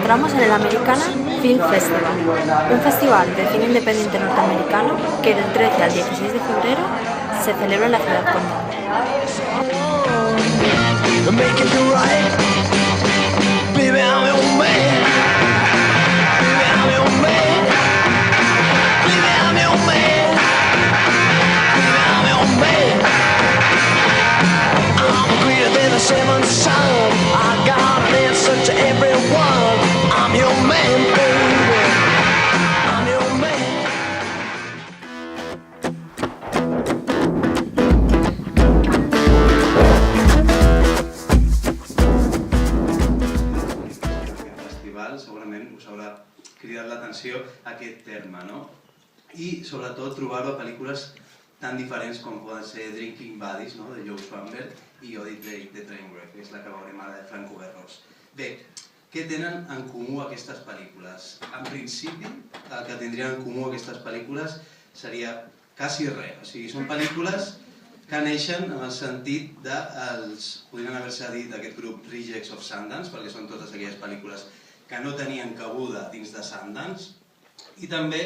encontramos en el Americana Film Festival, un festival de cine independiente norteamericano que del 13 al 16 de febrero se celebra en la ciudad condal. Segurament us haurà cridat l'atenció aquest terme, no? I sobretot trobar-ho a pel·lícules tan diferents com poden ser Drinking Buddies, de Joe Swanberg, i Audit the Trainwreck, que és la que veurem ara de Franco Berros. Bé, què tenen en comú aquestes pel·lícules? En principi, el que tindrien en comú aquestes pel·lícules seria quasi res. O sigui, són pel·lícules que neixen en el sentit de, podrien haver-se dit aquest grup Rejects of Sundance, perquè són totes aquelles pel·lícules que no tenien cabuda dins de Sundance, i també,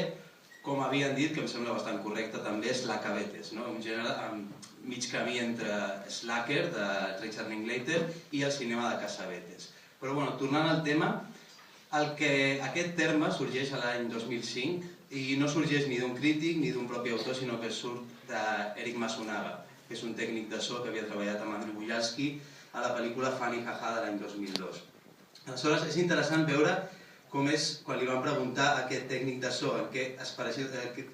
com havien dit, que em sembla bastant correcte, també Slackabetes, un gènere mig camí entre Slacker, de Richard Linklater, i el cinema de Cassavetes. Però, tornant al tema, aquest terme sorgeix l'any 2005 i no sorgeix ni d'un crític ni d'un propi autor, sinó que surt d'Eric Masunaga, que és un tècnic de so que havia treballat amb Andrei Bujalski a la pel·lícula Funny Ha-Ha de l'any 2002. Aleshores, és interessant veure com és, quan li van preguntar a aquest tècnic de so què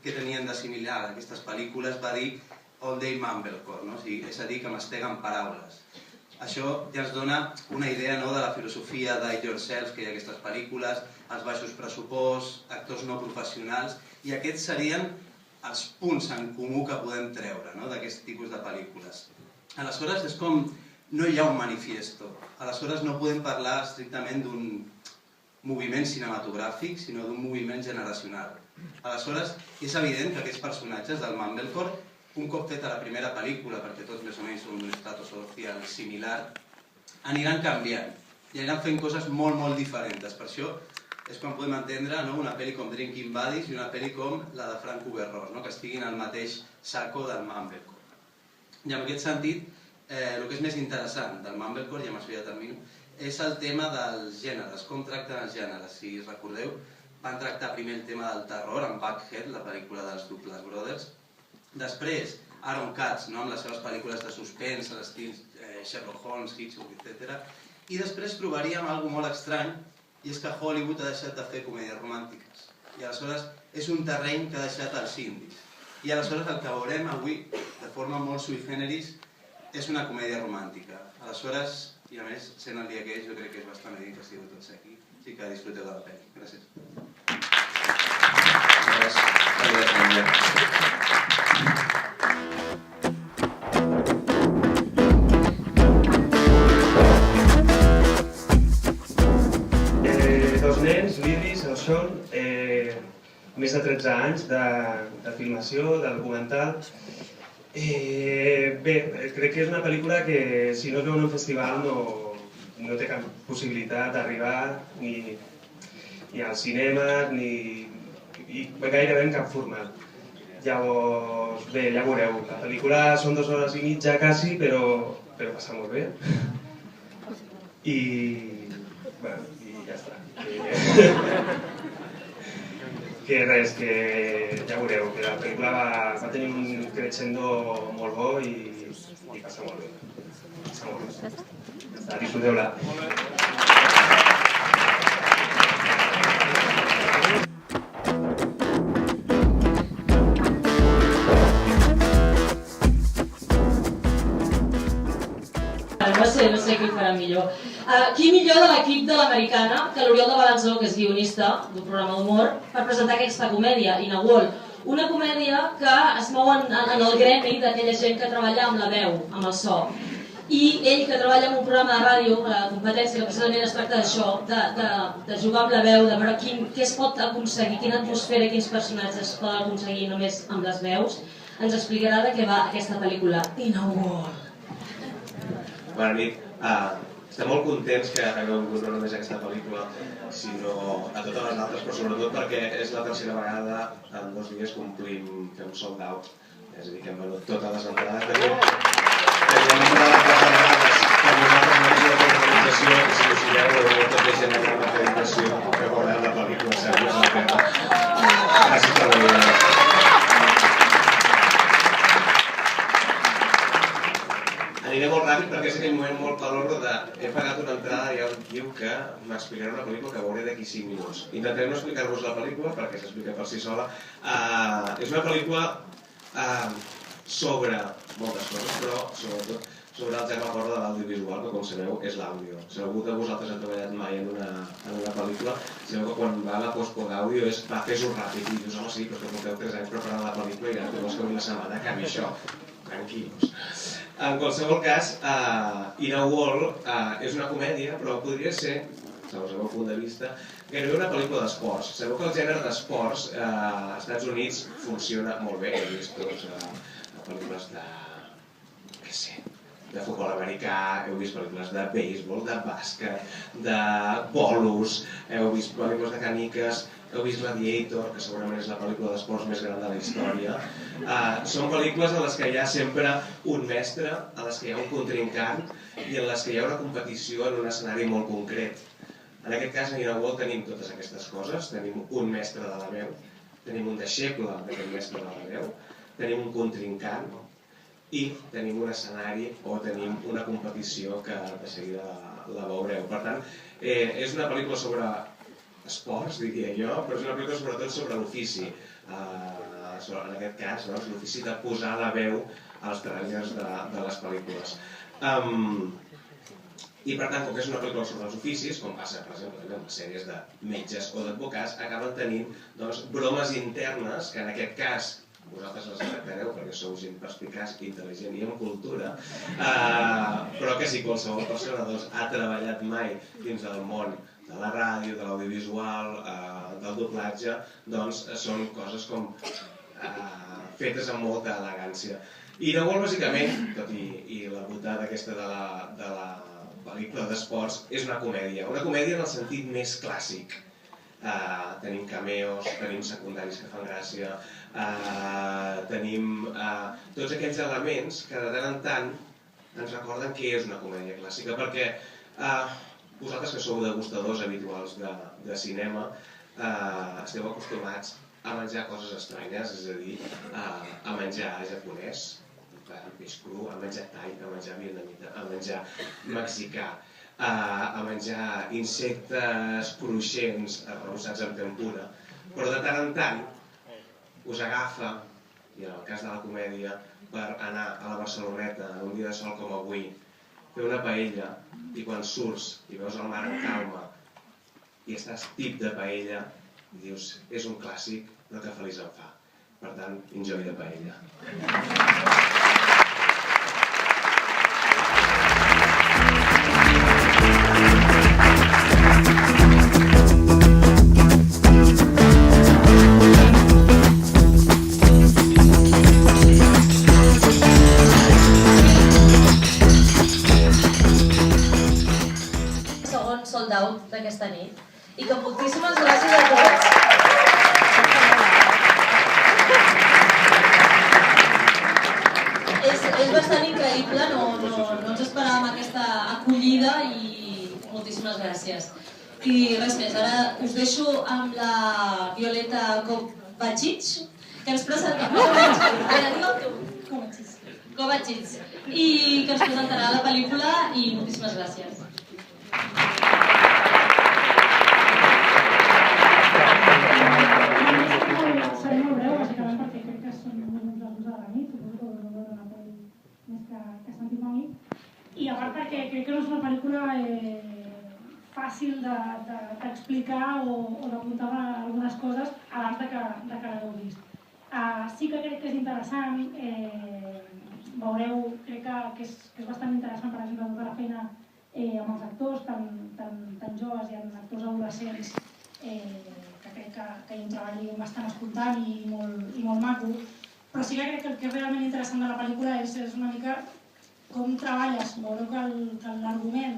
tenien de similar a aquestes pel·lícules, va dir All Day Mumblecore, és a dir, que masteguen paraules. Això ja ens dona una idea de la filosofia d'Ite Yourself que hi ha a aquestes pel·lícules, els baixos pressupost, actors no professionals, i aquests serien els punts en comú que podem treure d'aquest tipus de pel·lícules. Aleshores, és com no hi ha un manifiesto. Aleshores no podem parlar estrictament d'un moviment cinematogràfic, sinó d'un moviment generacional. Aleshores, és evident que aquests personatges del Mumblecore, un cop feta la primera pel·lícula, perquè tots més o menys són d'un estatus social similar, aniran canviant i aniran fent coses molt, molt diferents. Per això és quan podem entendre una pel·li com Drinking Buddies i una pel·li com la de Franco Berros, que estiguin al mateix saco del Mumblecore. I en aquest sentit, el que és més interessant del Mumblecore, i amb això ja termino, és el tema dels gèneres, com tracten els gèneres. Si recordeu, van tractar primer el tema del terror amb Buckhead, la pel·lícula dels Douglas Brothers. Després, Aaron Katz, amb les seves pel·lícules de suspens, a l'estil Sherlock Holmes, Hitchcock, etc. I després trobaríem una cosa molt estrany, i és que Hollywood ha deixat de fer comèdies romàntiques. I aleshores és un terreny que ha deixat els indis. I aleshores el que veurem avui, de forma molt sui generis, és una comèdia romàntica. Aleshores, i a més, sent el dia que és, jo crec que és bastant evident que estigueu tots aquí. Així que disfruteu de la pel·li. Gràcies. Dos nens, l'Idris, el Sean, més de 13 anys de filmació, de documental. Bé, crec que és una pel·lícula que si no es veu en un festival no té cap possibilitat d'arribar ni al cinema ni gairebé en cap format. Llavors, bé, ja veureu, la pel·lícula són 2 hores i mitja quasi, però passa molt bé. I ja està. Que res, que ja veureu, que la pel·lícula va tenir un crescendo molt bo i passa molt bé. Passa molt bé. Ja està, disfruteu-la. No sé qui ho farà millor. Qui millor de l'equip de l'Americana que l'Oriol de Balanzó, que és guionista d'un programa d'humor, per presentar aquesta comèdia, In a Wall. Una comèdia que es mou en el gremi d'aquella gent que treballa amb la veu, amb el so. I ell, que treballa en un programa de ràdio, la competència, que precisament es tracta d'això, de jugar amb la veu, de veure què es pot aconseguir, quina atmosfera i quins personatges es poden aconseguir només amb les veus, ens explicarà de què va aquesta pel·lícula, In a Wall. Bona nit. estem molt contents que hagueu vingut no només a aquesta pel·lícula, sinó a totes les altres, però sobretot perquè és la tercera vegada en 2 dies fem sold out. És a dir, que hem venut totes les entrades. Tenim entrades de vegades per nosaltres mateixos de organització, que si us hi veu tota gent en la acreditació que veureu la pel·lícula, segur. Gràcies per venir. Aniré molt ràpid perquè és aquell moment molt calorro de he pagat una entrada i ara diu que m'explicaré una pel·lícula que veuré d'aquí 5 minuts. Intentaré no explicar-vos la pel·lícula perquè s'explica per si sola. És una pel·lícula sobre moltes coses, però sobretot sobre el tema fort de l'audiovisual, que com sabeu és l'àudio. Si algú de vosaltres ha treballat mai en una pel·lícula, sabeu que quan va a la postpo d'àudio és va, fes-ho ràpid i dius, home sí, però que porteu 3 anys preparant la pel·lícula i ara tu vols que una setmana acabi això. Tranquils. En qualsevol cas, In a Wall és una comèdia, però podria ser, segons el meu punt de vista, gairebé una pel·lícula d'esports. Sabeu que el gènere d'esports als Estats Units funciona molt bé. He vist pel·lícules de futbol americà, heu vist pel·lícules de béisbol, de bàsquet, de bolos, heu vist pel·lícules de caниques, heu vist Gladiator, que segurament és la pel·lícula d'esports més gran de la història. Són pel·lícules en les que hi ha sempre un mestre, en les que hi ha un contrincant i en les que hi ha una competició en un escenari molt concret. En aquest cas, a In a Wall tenim totes aquestes coses. Tenim un mestre de la veu, tenim un deixeble d'aquest mestre de la veu, tenim un contrincant i tenim un escenari o tenim una competició que de seguida la veureu. Per tant, és una pel·lícula sobre esports, diria jo, però és una pel·lícula sobretot sobre l'ofici. En aquest cas, l'ofici de posar la veu als trailers de les pel·lícules. I per tant, com que és una pel·lícula sobre els oficis, com passa, per exemple, en les sèries de metges o d'advocats, acaben tenint bromes internes, que en aquest cas vosaltres les detectareu perquè sou gent perspicaç, intel·ligent i amb cultura, però que si qualsevol persona ha treballat mai dins del món de la ràdio, de l'audiovisual, del doblatge, doncs són coses com fetes amb molta elegància. I In a Wall, bàsicament, tot i la botada aquesta de la pel·lícula d'esports, és una comèdia en el sentit més clàssic. Tenim cameos, tenim secundaris que fan gràcia, tenim tots aquells elements que de tant en tant ens recorden què és una comèdia clàssica, perquè vosaltres que sou degustadors habituals de cinema esteu acostumats a menjar coses estranyes, és a dir, a menjar japonès, peix cru, a menjar thai, a menjar vietnamita, a menjar mexicà, a menjar insectes cruixents arrebossats amb tempura, però de tant en tant us agafa, i en el cas de la comèdia, per anar a la Barceloneta en un dia de sol com avui, fer una paella, i quan surts i veus el mar en calma i estàs tip de paella, i dius, és un clàssic, però que feliç em fa. Per tant, enjoy de paella. D'aquesta nit i que moltíssimes gràcies a tots. És bastant increïble, no ens esperàvem aquesta acollida i moltíssimes gràcies. I res més, ara us deixo amb la Violeta Kovacic, que ens presentarà Kovacic i que ens presentarà la pel·lícula i moltíssimes gràcies. Seré molt breu, bàsicament perquè crec que són uns de la nit, suposo que us veure una pel·li més que sentit mal nit. I a part perquè crec que no és una pel·lícula fàcil d'explicar o d'apuntar algunes coses abans que l'hagueu vist. Sí que crec que és interessant, veureu, crec que és bastant interessant, per exemple, tota la feina amb els actors tan joves i amb actors adolescents, que crec que hi ha un treball bastant espontant i molt maco, però sí que crec que el que és realment interessant de la pel·lícula és una mica com treballes. Veureu que l'argument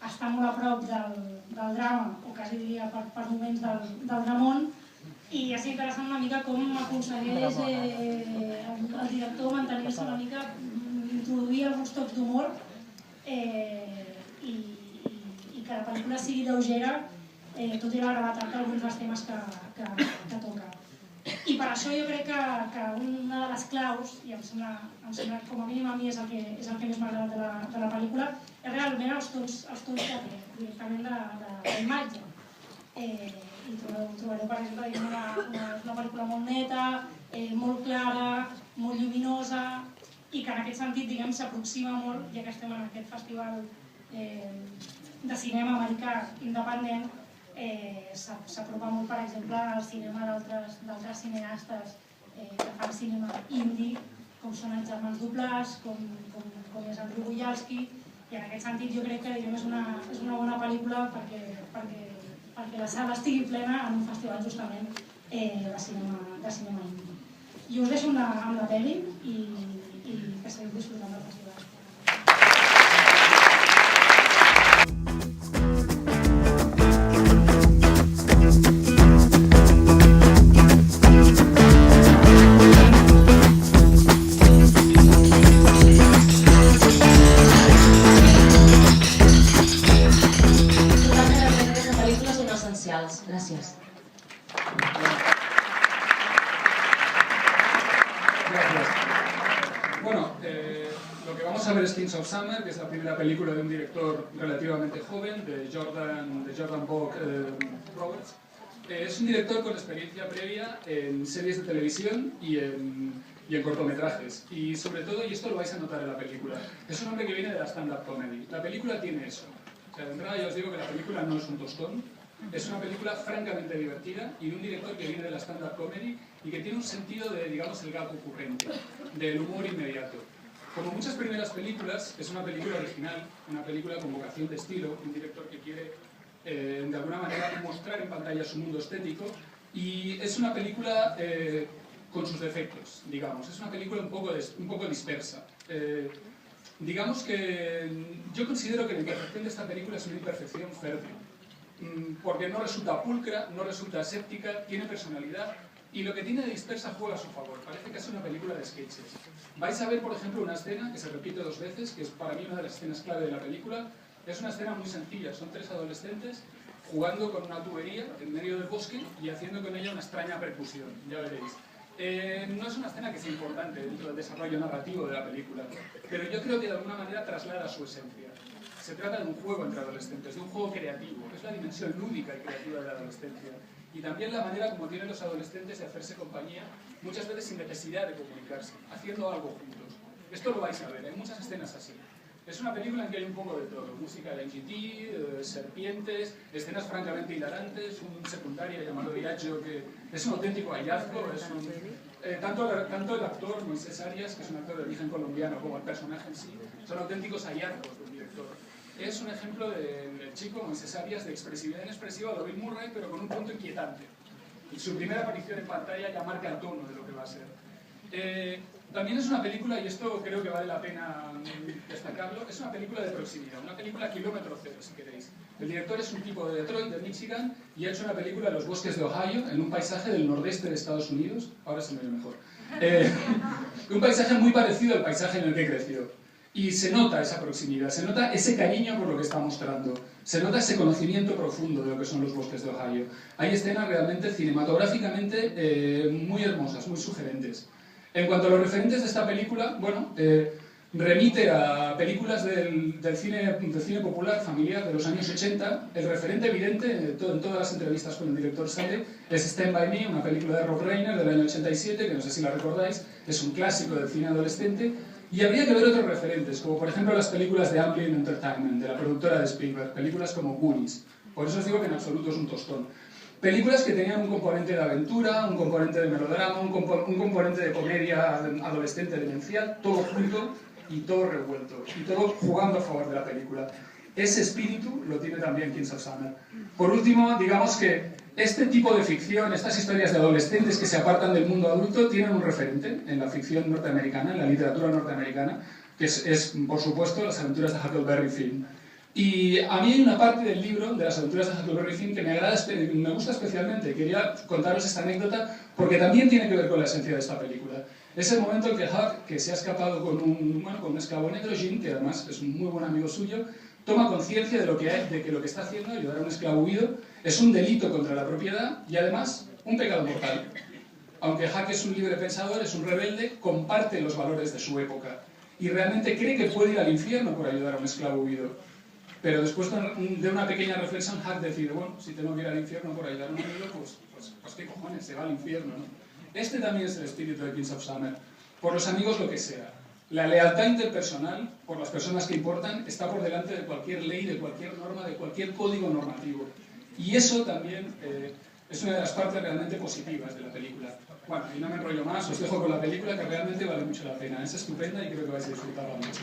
està molt a prop del drama, o quasi diria per moments del dramón, i és interessant una mica com aconsegueix el director mantenir-se una mica, introduir alguns tocs d'humor i que la pel·lícula sigui lleugera, tot i la gravetat d'alguns dels temes que toca. I per això jo crec que una de les claus, i em sembla com a mínim a mi és el que més m'ha agradat de la pel·lícula, és realment els tons directament de la imatge. I trobareu, per exemple, una pel·lícula molt neta, molt clara, molt lluminosa, i que en aquest sentit s'aproxima molt, ja que estem en aquest festival de cinema americà independent, s'apropa molt, per exemple, al cinema d'altres cineastes que fan cinema indie, com són els germans Duplass, com és Andrew Boyalski, i en aquest sentit jo crec que és una bona pel·lícula perquè la sala estigui plena en un festival justament de cinema indie. Jo us deixo amb la pel·li i que seguim disfrutant del festival. Gracias. Gracias. Bueno, lo que vamos a ver es Kings of Summer, que es la primera película de un director relativamente joven, de Jordan Vogt Roberts. Es un director con experiencia previa en series de televisión y en cortometrajes. Y sobre todo, y esto lo vais a notar en la película, es un hombre que viene de la stand-up comedy. La película tiene eso. O sea, de entrada ya os digo que la película no es un tostón. Es una película francamente divertida y de un director que viene de la stand-up comedy y que tiene un sentido de, digamos, el gag ocurrente, del humor inmediato. Como muchas primeras películas, es una película original, una película con vocación de estilo, un director que quiere, de alguna manera, mostrar en pantalla su mundo estético, y es una película con sus defectos, digamos. Es una película un poco dispersa. Digamos que yo considero que la imperfección de esta película es una imperfección fértil, porque no resulta pulcra, no resulta aséptica, tiene personalidad y lo que tiene de dispersa juega a su favor. Parece que es una película de sketches. Vais a ver, por ejemplo, una escena que se repite 2 veces, que es para mí una de las escenas clave de la película. Es una escena muy sencilla, son 3 adolescentes jugando con una tubería en medio del bosque y haciendo con ella una extraña percusión, ya veréis. No es una escena que sea importante dentro del desarrollo narrativo de la película, pero yo creo que de alguna manera traslada su esencia. Se trata de un juego entre adolescentes, de un juego creativo, es la dimensión lúdica y creativa de la adolescencia. Y también la manera como tienen los adolescentes de hacerse compañía, muchas veces sin necesidad de comunicarse, haciendo algo juntos. Esto lo vais a ver, hay muchas escenas así. Es una película en que hay un poco de todo, música de NGT, serpientes, escenas francamente hilarantes, un secundario llamado Viaggio que es un auténtico hallazgo, tanto el actor Moisés Arias, que es un actor de origen colombiano, como el personaje en sí, son auténticos hallazgos del director. Es un ejemplo del chico Moisés Arias de expresividad inexpresiva de Bill Murray, pero con un punto inquietante. Y su primera aparición en pantalla ya marca el tono de lo que va a ser. También es una película, y esto creo que vale la pena destacarlo, es una película de proximidad, una película kilómetro cero, si queréis. El director es un tipo de Detroit, de Michigan, y ha hecho una película en los bosques de Ohio, en un paisaje del nordeste de Estados Unidos, ahora se me ve mejor, un paisaje muy parecido al paisaje en el que creció. Y se nota esa proximidad, se nota ese cariño por lo que está mostrando, se nota ese conocimiento profundo de lo que son los bosques de Ohio. Hay escenas realmente cinematográficamente muy hermosas, muy sugerentes. En cuanto a los referentes de esta película, bueno, remite a películas del cine popular familiar de los años 80. El referente evidente, en todas las entrevistas con el director sale, es Stand By Me, una película de Rob Reiner del año 87, que no sé si la recordáis, es un clásico del cine adolescente. Y habría que ver otros referentes, como por ejemplo las películas de Amblin Entertainment, de la productora de Spielberg, películas como Goonies. Por eso os digo que en absoluto es un tostón. Películas que tenían un componente de aventura, un componente de melodrama, un componente de comedia adolescente demencial, todo junto y todo revuelto, y todo jugando a favor de la película. Ese espíritu lo tiene también Kings of Summer. Por último, digamos que este tipo de ficción, estas historias de adolescentes que se apartan del mundo adulto, tienen un referente en la ficción norteamericana, en la literatura norteamericana, que es por supuesto, las aventuras de Huckleberry Finn. Y a mí hay una parte del libro, de las aventuras de Huckleberry Finn, que me gusta especialmente. Quería contaros esta anécdota porque también tiene que ver con la esencia de esta película. Es el momento en que Huck, que se ha escapado con un esclavo negro, Jim, que además es un muy buen amigo suyo, toma conciencia de que lo que está haciendo, ayudar a un esclavo huido, es un delito contra la propiedad y además un pecado mortal. Aunque Huck es un libre pensador, es un rebelde, comparte los valores de su época y realmente cree que puede ir al infierno por ayudar a un esclavo huido. Pero después de una pequeña reflexión, Huck decide, bueno, si tengo que ir al infierno por ayudar a un amigo, pues qué cojones, se va al infierno, ¿no? Este también es el espíritu de Kings of Summer. Por los amigos lo que sea. La lealtad interpersonal, por las personas que importan, está por delante de cualquier ley, de cualquier norma, de cualquier código normativo. Y eso también es una de las partes realmente positivas de la película. Bueno, y no me enrollo más, os dejo con la película que realmente vale mucho la pena. Es estupenda y creo que vais a disfrutarla mucho.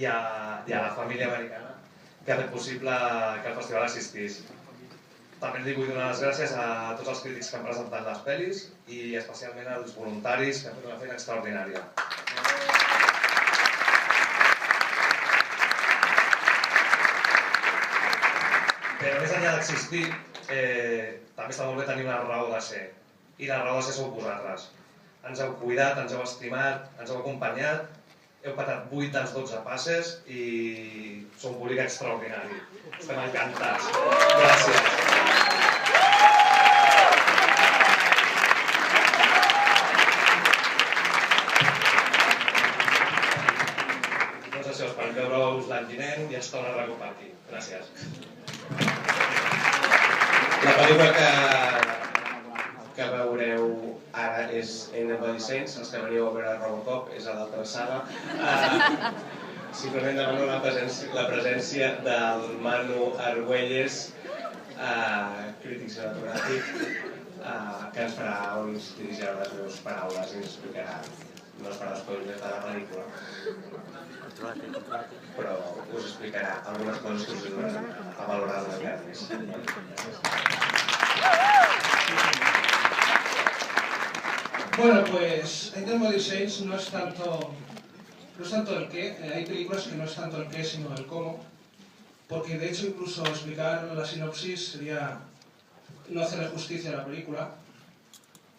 i a la família americana que ha fet possible que el festival assistís. També li vull donar les gràcies a tots els crítics que han presentat les pel·lis i especialment als voluntaris que han fet una feina extraordinària. Però més enllà d'existir, també està molt bé tenir una raó de ser. I la raó de ser sou vosaltres. Ens heu cuidat, ens heu estimat, ens heu acompanyat, heu patat 8 dels 12 passes i sou un públic extraordinari. Estem encantats. Gràcies. Doncs això, esperem veure-us l'any vinent i ens torna a recompartir. Gràcies. La pel·lícula que veureu ara és Anybody Saints, els que veniu a veure Robocop, és a l'altra saga. Simplement demano la presència del Manu Argüelles, crític cinematogràfic, que ens farà uns dirigirà les meves paraules i ens explicarà, no es farà spoilers de la pel·lícula, però us explicarà algunes coses que us ajudaran a valorar les guerres. Bueno, pues Anybody Saints no es tanto el qué, hay películas que no es tanto el qué sino el cómo, porque de hecho incluso explicar la sinopsis sería no hacerle justicia a la película,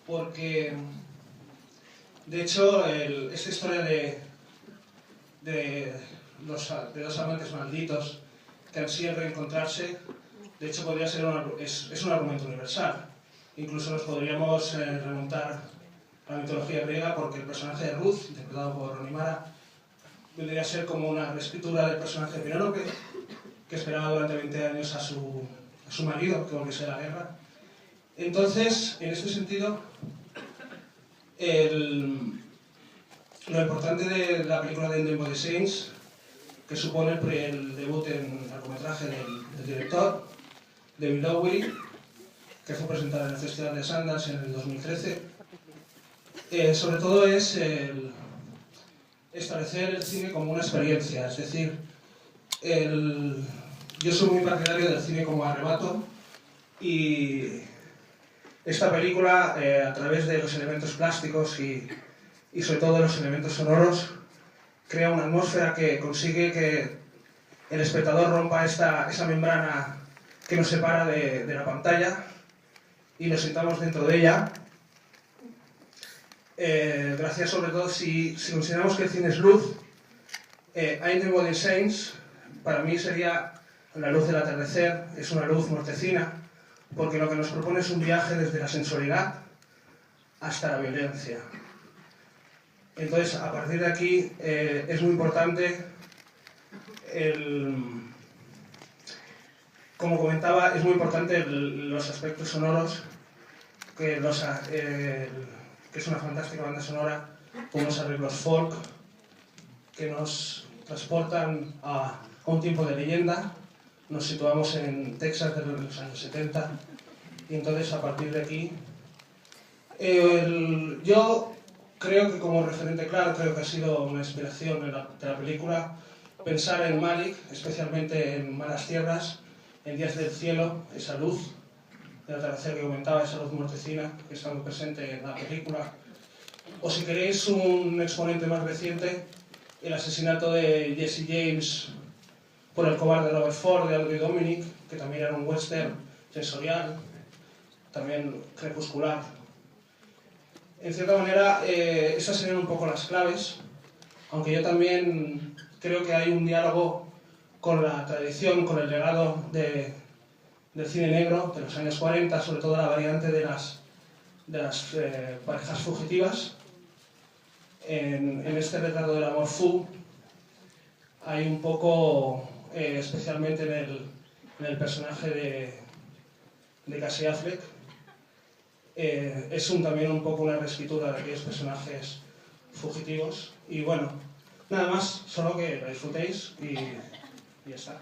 porque de hecho esta historia de dos amantes malditos que ansían reencontrarse, de hecho podría ser es un argumento universal. Incluso nos podríamos remontar a la mitología griega, porque el personaje de Ruth, interpretado por Rooney Mara, vendría a ser como una reescritura del personaje de Penélope, que esperaba durante 20 años a su marido que volviese de la guerra. Entonces, en este sentido, lo importante de la película de Anybody Saints, que supone el debut en largometraje del director, David Lowery, que fue presentada en el Festival de Sundance en el 2013, sobre todo es establecer el cine como una experiencia, es decir, yo soy muy partidario del cine como arrebato y esta película, a través de los elementos plásticos y sobre todo de los elementos sonoros, crea una atmósfera que consigue que el espectador rompa esa membrana que nos separa de la pantalla y nos sintamos dentro de ella. Gracias sobre todo si consideramos que el cine es luz, Anybody Saints para mí sería la luz del atardecer, es una luz mortecina, porque lo que nos propone es un viaje desde la sensualidad hasta la violencia. Entonces, a partir de aquí es muy importante como comentaba, es muy importante los aspectos sonoros, que es una fantástica banda sonora, con unos arreglos folk que nos transportan a un tiempo de leyenda. Nos situamos en Texas de los años 70 y entonces a partir de aquí yo creo que como referente claro, creo que ha sido una inspiración de la película pensar en Malik, especialmente en Malas Tierras, en Días del Cielo, esa luz del atardecer que comentaba, esa luz mortecina que está muy presente en la película. O si queréis un exponente más reciente, el asesinato de Jesse James por el cobarde Robert Ford de Aldo y Dominic, que también era un western sensorial, también crepuscular. En cierta manera, esas serían un poco las claves, aunque yo también creo que hay un diálogo con la tradición, con el legado del cine negro de los años 40, sobre todo la variante de las parejas fugitivas. En este retrato del amor fu hay un poco, especialmente en el personaje de Casey Affleck, es también un poco una reescritura de aquellos personajes fugitivos. Y bueno, nada más, solo que la disfrutéis y ya está.